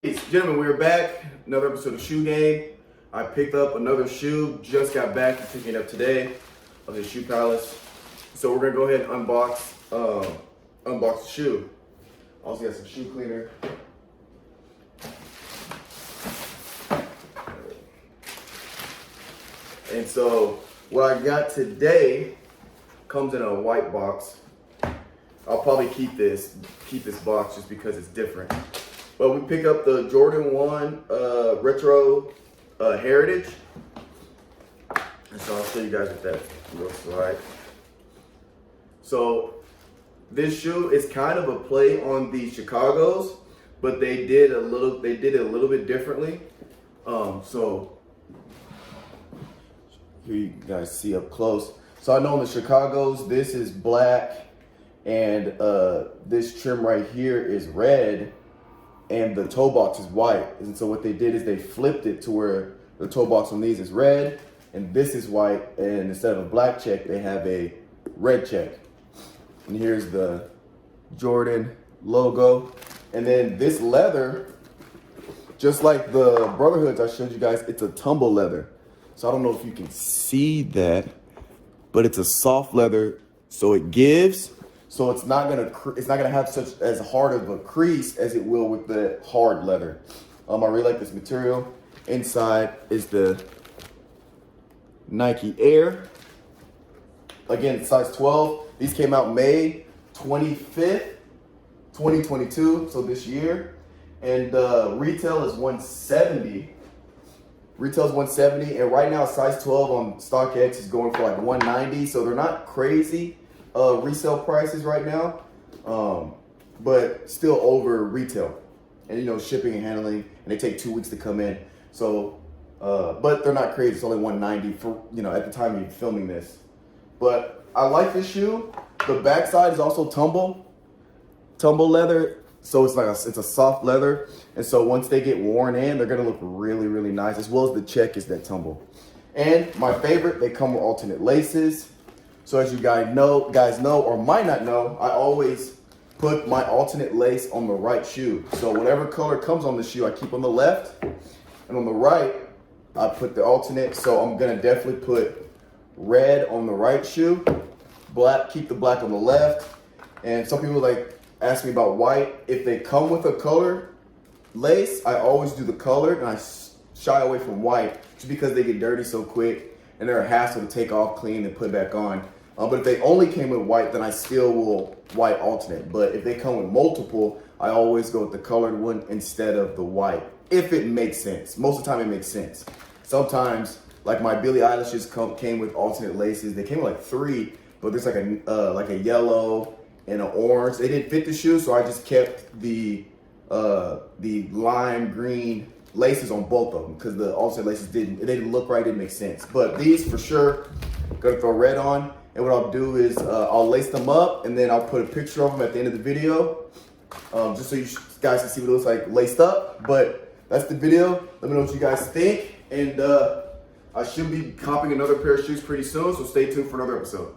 Ladies and gentlemen, we're back. Another episode of Shoe Game. I picked up another shoe. Just got back and picking it up today of the Shoe Palace. So we're gonna go ahead and unbox the shoe. Also got some shoe cleaner. And so what I got today comes in a white box. I'll probably keep this box just because it's different. But we pick up the Jordan 1 Retro Heritage. And so I'll show you guys what that looks like. So this shoe is kind of a play on the Chicago's, but they did it a little bit differently. So here you guys see up close. So I know in the Chicago's, this is black, and this trim right here is red, and the toe box is white. And so what they did is they flipped it to where the toe box on these is red and this is white, and instead of a black check, they have a red check. And here's the Jordan logo. And then this leather, just like the Brotherhoods I showed you guys, it's a tumble leather. So I don't know if you can see that, but it's a soft leather, so it gives. So it's not gonna have such as hard of a crease as it will with the hard leather. I really like this material. Inside is the Nike Air. Again, size 12. These came out May 25th, 2022, so this year. And retail is $170. Retail is $170, and right now size 12 on StockX is going for like $190. So they're not crazy resale prices right now, but still over retail. And you know, shipping and handling, and they take 2 weeks to come in. So, but they're not crazy. It's only $190 for, you know, at the time you're filming this. But I like this shoe. The backside is also tumble leather. So it's like it's a soft leather. And so once they get worn in, they're gonna look really, really nice, as well as the check is that tumble. And my favorite, they come with alternate laces. So as you guys know or might not know, I always put my alternate lace on the right shoe. So whatever color comes on the shoe, I keep on the left, and on the right, I put the alternate. So I'm gonna definitely put red on the right shoe, black, keep the black on the left. And some people like ask me about white. If they come with a color lace, I always do the color, and I shy away from white just because they get dirty so quick and they're a hassle to take off, clean, and put back on. But if they only came with white, then I still will white alternate. But if they come with multiple, I always go with the colored one instead of the white, if it makes sense. Most of the time it makes sense. Sometimes, like my Billie Eilish's came with alternate laces. They came with like 3, but there's like a yellow and an orange. They didn't fit the shoe, so I just kept the lime green laces on both of them because the alternate laces didn't look right, didn't make sense. But these for sure, gonna throw red on. And what I'll do is I'll lace them up, and then I'll put a picture of them at the end of the video, just so you guys can see what it looks like laced up. But that's the video. Let me know what you guys think. And I should be copping another pair of shoes pretty soon, so stay tuned for another episode.